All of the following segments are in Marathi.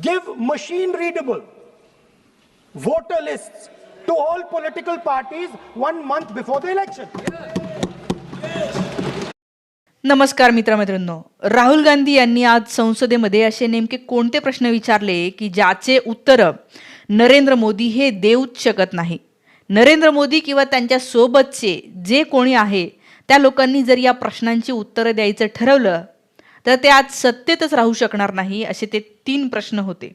give machine readable voter lists to all political parties 1 month before the election. नमस्कार मित्रमैत्रिणींनो, राहुल गांधी यांनी आज संसदेमध्ये असे नेमके कोणते प्रश्न विचारले की ज्याचे उत्तर नरेंद्र मोदी हे देऊच शकत नाही. नरेंद्र मोदी किंवा त्यांच्या सोबतचे जे कोणी आहे त्या लोकांनी जर या प्रश्नांची उत्तरं द्यायचं ठरवलं तर ते आज सत्तेतच राहू शकणार नाही. असे ते 3 प्रश्न होते.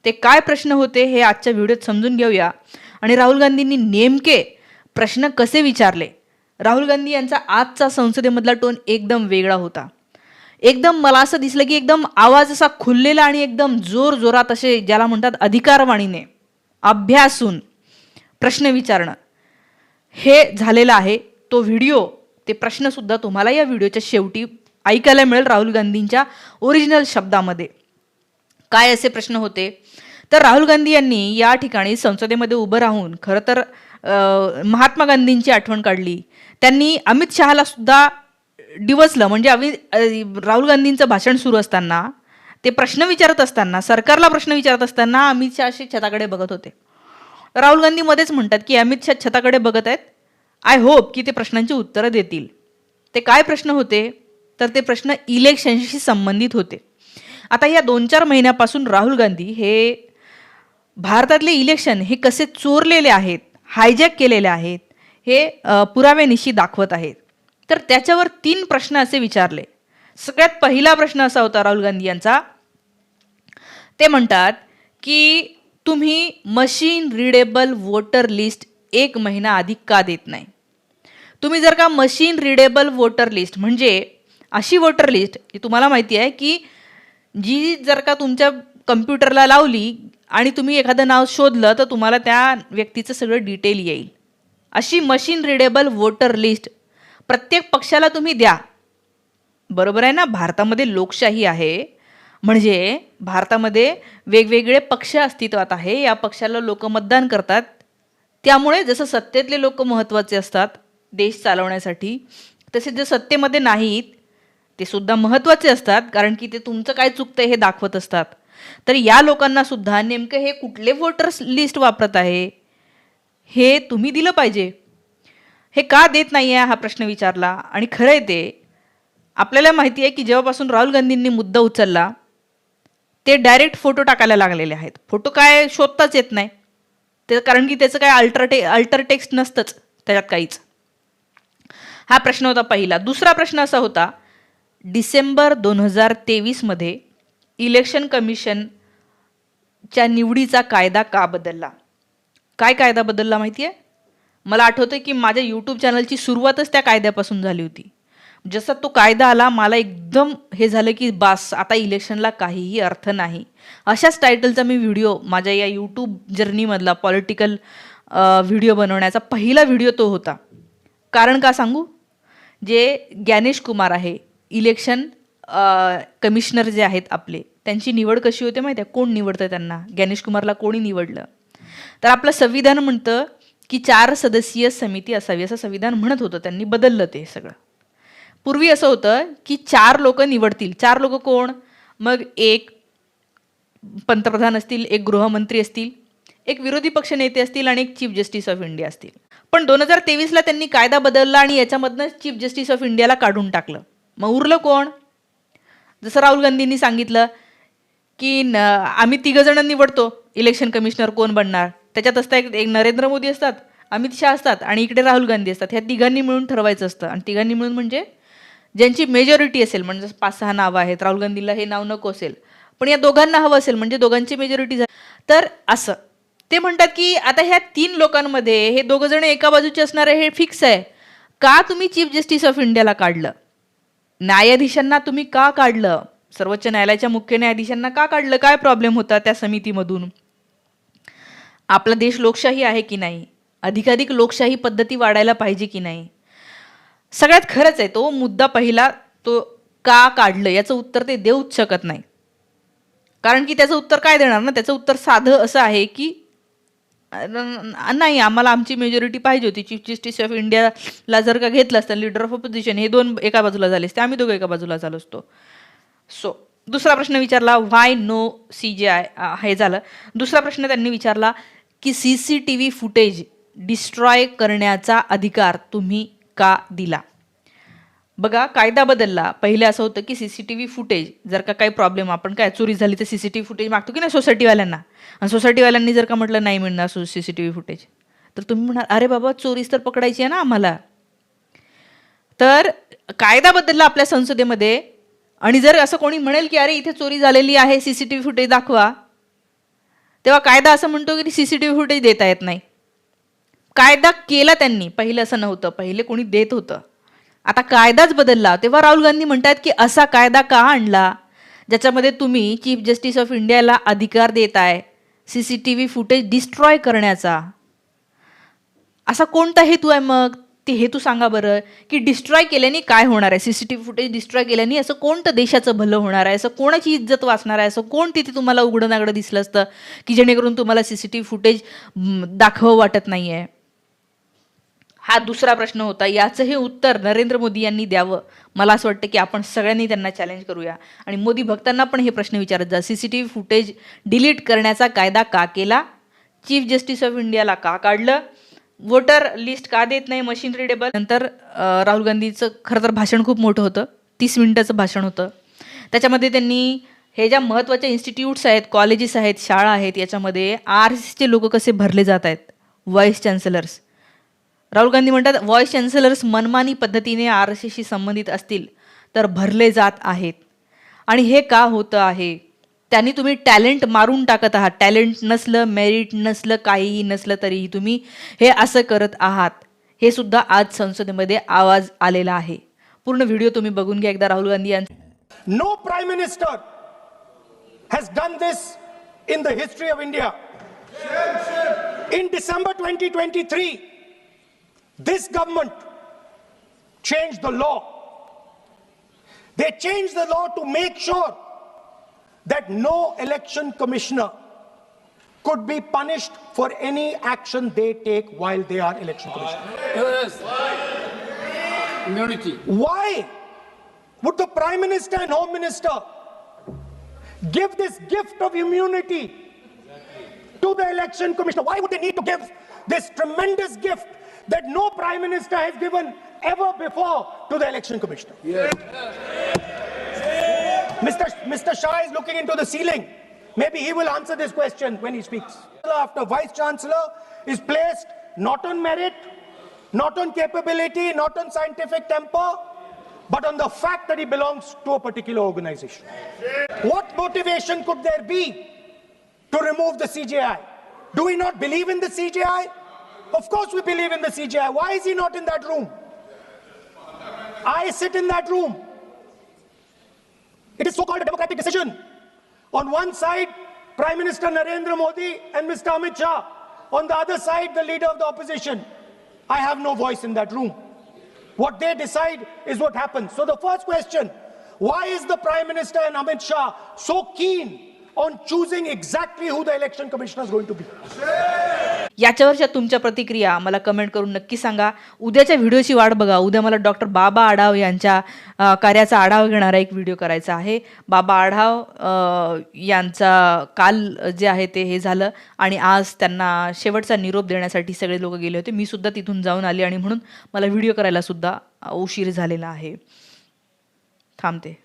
ते काय प्रश्न होते हे आजच्या व्हिडिओत समजून घेऊया आणि राहुल गांधींनी नेमके प्रश्न कसे विचारले. राहुल गांधी यांचा आजचा संसदेमधला टोन एकदम वेगळा होता. एकदम मला असं दिसलं की एकदम आवाज असा खुललेला आणि एकदम जोर जोरात असे ज्याला म्हणतात अधिकारवाणीने अभ्यासून प्रश्न विचारणं हे झालेलं आहे. तो व्हिडिओ ते प्रश्नसुद्धा तुम्हाला या व्हिडिओच्या शेवटी ऐकायला मिळेल राहुल गांधींच्या ओरिजिनल शब्दामध्ये. काय असे प्रश्न होते तर राहुल गांधी यांनी या ठिकाणी संसदेमध्ये उभं राहून खरं तर महात्मा गांधींची आठवण काढली. त्यांनी अमित शहाला सुद्धा डिवचलं. म्हणजे राहुल गांधींचं भाषण सुरू असताना ते प्रश्न विचारत असताना सरकारला प्रश्न विचारत असताना अमित शहा असे छताकडे बघत होते. राहुल गांधी मध्येच म्हणतात की अमित शहा छताकडे बघत आहेत, आय होप की ते प्रश्नांची उत्तरं देतील. ते काय प्रश्न होते तर ते प्रश्न इलेक्शनशी संबंधित होते. आता या 2-4 महिन्यापासून राहुल गांधी हे भारतातले इलेक्शन हे कसे चोरलेले आहेत, हायजॅक केलेले आहेत हे पुराव्यानिशी दाखवत आहेत. तर त्याच्यावर 3 प्रश्न असे विचारले. सगळ्यात पहिला प्रश्न असा होता राहुल गांधी यांचा. ते म्हणतात की तुम्ही मशीन रीडेबल वोटर लिस्ट 1 महिना आधी का देत नाही. तुम्ही जर का मशीन रीडेबल वोटर लिस्ट म्हणजे अशी वोटर लिस्ट जी तुम्हाला माहिती आहे की जी जर का तुमच्या कम्प्युटरला लावली आणि तुम्ही एखादं नाव शोधलं तर तुम्हाला त्या व्यक्तीचं सगळं डिटेल येईल. अशी मशीन रीडेबल वोटर लिस्ट प्रत्येक पक्षाला तुम्ही द्या. बरोबर आहे ना. भारतामध्ये लोकशाही आहे म्हणजे भारतामध्ये वेगवेगळे पक्ष अस्तित्वात आहे. या पक्षाला लोक मतदान करतात. त्यामुळे जसं सत्तेतले लोक महत्त्वाचे असतात देश चालवण्यासाठी तसे जे सत्तेमध्ये नाहीत ते सुद्धा महत्त्वाचे असतात कारण की ते तुमचं काय चुकतं हे दाखवत असतात. तर या लोकांना सुद्धा नेमकं हे कुठले वोटर्स लिस्ट वापरत आहे हे तुम्ही दिलं पाहिजे. हे का देत नाही आहे हा प्रश्न विचारला. आणि खरं आहे ते आपल्याला माहिती आहे की जेव्हापासून राहुल गांधींनी मुद्दा उचलला ते डायरेक्ट फोटो टाकायला लागलेले आहेत. फोटो काय शोधताच येत नाही ते कारण की त्याचं काय अल्टर टेक्स्ट नसतंच त्याच्यात काहीच. हा प्रश्न होता पहिला. दुसरा प्रश्न असा होता डिसेंबर 2023 मध्ये इलेक्शन कमिशनच्या निवडीचा कायदा का बदलला. काय कायदा बदलला माहिती आहे. मला आठवतं की माझ्या यूट्यूब चॅनलची सुरुवातच त्या कायद्यापासून झाली होती. जसा तो कायदा आला मला एकदम हे झालं की बास आता इलेक्शनला काहीही अर्थ नाही. अशाच टायटलचा मी व्हिडिओ माझ्या या यूट्यूब जर्नीमधला पॉलिटिकल व्हिडिओ बनवण्याचा पहिला व्हिडिओ तो होता. कारण का सांगू. जे ज्ञानेश कुमार आहे इलेक्शन कमिशनर जे आहेत आपले त्यांची निवड कशी होते माहिती आहे. कोण निवडतं त्यांना. ज्ञानेश कुमारला कोणी निवडलं तर आपलं संविधान म्हणतं की 4 सदस्यीय समिती असावी असं संविधान म्हणत होतं. त्यांनी बदललं ते सगळं. पूर्वी असं होतं की 4 लोक निवडतील. 4 लोक कोण मग एक पंतप्रधान असतील, एक गृहमंत्री असतील, एक विरोधी पक्ष नेते असतील आणि एक चीफ जस्टिस ऑफ इंडिया असतील. पण 2023ला त्यांनी कायदा बदलला आणि याच्यामधनं चीफ जस्टिस ऑफ इंडियाला काढून टाकलं. मग उरलं कोण. जसं राहुल गांधींनी सांगितलं की आम्ही 3 जण निवडतो इलेक्शन कमिशनर कोण बनणार. त्याच्यात असतात एक नरेंद्र मोदी असतात, अमित शहा असतात आणि इकडे राहुल गांधी असतात. ह्या 3घांनी मिळून ठरवायचं असतं. आणि 3घांनी मिळून म्हणजे ज्यांची मेजॉरिटी असेल म्हणजे 5-6 नावं आहेत. राहुल गांधीला हे नाव नको असेल पण या दोघांना हवं असेल म्हणजे दोघांची मेजॉरिटी तर असं ते म्हणतात की आता ह्या 3 लोकांमध्ये हे 2 जण एका बाजूचे असणारे हे फिक्स आहे. का तुम्ही चीफ जस्टिस ऑफ इंडियाला काढलं. न्यायाधीशांना तुम्ही का काढलं. सर्वोच्च न्यायालयाच्या मुख्य न्यायाधीशांना का काढलं. काय प्रॉब्लेम होता त्या समितीमधून. आपला देश लोकशाही आहे की नाही. अधिकाधिक लोकशाही पद्धती वाढायला पाहिजे की नाही. सगळ्यात खरंच आहे तो मुद्दा पहिला तो का काढलं याचं उत्तर ते देऊच शकत नाही. कारण की त्याचं उत्तर काय देणार ना. त्याचं उत्तर साधं असं आहे की नाही आम्हाला आमची मेजॉरिटी पाहिजे होती. चीफ जस्टिस ऑफ इंडियाला जर का घेतलं असतं लीडर ऑफ ऑपोजिशन हे 2 एका बाजूला झाले असते आम्ही 2 एका बाजूला झालो असतो. सो दुसरा प्रश्न विचारला व्हाय नो CGI, हे झालं. दुसरा प्रश्न त्यांनी विचारला की CCTV फुटेज डिस्ट्रॉय करण्याचा अधिकार तुम्ही का दिला. बघा, कायदा बदलला. पहिले असं होतं की CCTV फुटेज जर का काही प्रॉब्लेम, आपण काय चोरी झाली तर CCTV फुटेज मागतो की नाही सोसायटीवाल्यांना, आणि सोसायटीवाल्यांनी जर का म्हटलं नाही मिळणार CCTV फुटेज, तर तुम्ही म्हणाल अरे बाबा चोरीच तर पकडायची आहे ना आम्हाला. तर कायदा बदलला आपल्या संसदेमध्ये, आणि जर असं कोणी म्हणेल की अरे इथे चोरी झालेली आहे CCTV फुटेज दाखवा, तेव्हा कायदा असं म्हणतो की CCTV फुटेज देता येत नाही. कायदा केला त्यांनी, पहिले असं नव्हतं, पहिले कोणी देत होतं. आता कायदाच बदलला, तेव्हा राहुल गांधी म्हणतात की असा कायदा का आणला ज्याच्यामध्ये तुम्ही चीफ जस्टिस ऑफ इंडियाला अधिकार देताय CCTV फुटेज डिस्ट्रॉय करण्याचा. असा कोणता हेतू आहे मग? ते हेतू सांगा बरं, की डिस्ट्रॉय केल्याने काय होणार आहे, CCTV फुटेज डिस्ट्रॉय केल्याने असं कोणतं देशाचं भलं होणार आहे, असं कोणाची इज्जत वाचणार आहे, असं कोण तिथे तुम्हाला उघडं नागडं दिसलं असतं की जेणेकरून तुम्हाला CCTV फुटेज दाखवं वाटत नाही आहे. हा दुसरा प्रश्न होता. याचंही उत्तर नरेंद्र मोदी यांनी द्यावं. मला असं वाटतं की आपण सगळ्यांनी त्यांना चॅलेंज करूया आणि मोदी भक्तांना पण हे प्रश्न विचारत जा. CCTV फुटेज डिलीट करण्याचा कायदा का केला? चीफ जस्टिस ऑफ इंडियाला का काढलं? वोटर लिस्ट का देत नाही मशीन रिडेबल? नंतर राहुल गांधीचं खरं तर भाषण खूप मोठं होतं, 30 मिनिटाचं भाषण होतं. त्याच्यामध्ये त्यांनी हे ज्या महत्त्वाच्या इन्स्टिट्यूट्स आहेत, कॉलेजेस आहेत, शाळा आहेत, याच्यामध्ये RSSचे लोक कसे भरले जात आहेत, व्हाईस चान्सलर्स. राहुल गांधी म्हणतात व्हाईस चान्सलर्स मनमानी पद्धतीने RSSशी संबंधित असतील तर भरले जात आहेत. आणि हे का होतं आहे? त्यांनी तुम्ही टॅलेंट मारून टाकत आहात. टॅलेंट नसलं, मेरिट नसलं, काहीही नसलं तरीही तुम्ही हे असं करत आहात. हे सुद्धा आज संसदेमध्ये आवाज आलेला आहे. पूर्ण व्हिडिओ तुम्ही बघून घ्या एकदा राहुल गांधी यांचा. No prime minister has done this in the history of India. In December 2023, this government changed the law. They changed the law to make sure that no election commissioner could be punished for any action they take while they are election commissioner. Yes. Immunity. Why would the Prime Minister and Home Minister give this gift of immunity to the election commissioner? Why would they need to give this tremendous gift that no Prime Minister has given ever before to the election commissioner? Yes. Mr. Shah is looking into the ceiling. Maybe he will answer this question when he speaks. After Vice Chancellor is placed not on merit, not on capability, not on scientific temper, but on the fact that he belongs to a particular organization. What motivation could there be to remove the CJI? Do we not believe in the CJI? Of course we believe in the CJI. Why is he not in that room? I sit in that room. It is so-called a democratic decision. On one side, Prime Minister Narendra Modi and Mr. Amit Shah. On the other side, the leader of the opposition. I have no voice in that room. What they decide is what happens. So the first question, why is the Prime Minister and Amit Shah so keen on choosing exactly who the election commissioner is going to be? याच्यावरच्या तुमच्या प्रतिक्रिया मला कमेंट करून नक्की सांगा. उद्याच्या व्हिडिओची वाट बघा. उद्या मला डॉक्टर बाबा आढाव यांच्या कार्याचा आढावा घेणारा एक व्हिडिओ करायचा आहे. बाबा आढाव यांचा काल जे आहे ते हे झालं आणि आज त्यांना शेवटचा निरोप देण्यासाठी सगळे लोक गेले होते. मी सुद्धा तिथून जाऊन आले आणि म्हणून मला व्हिडिओ करायला सुद्धा उशीर झालेला आहे. थांबते.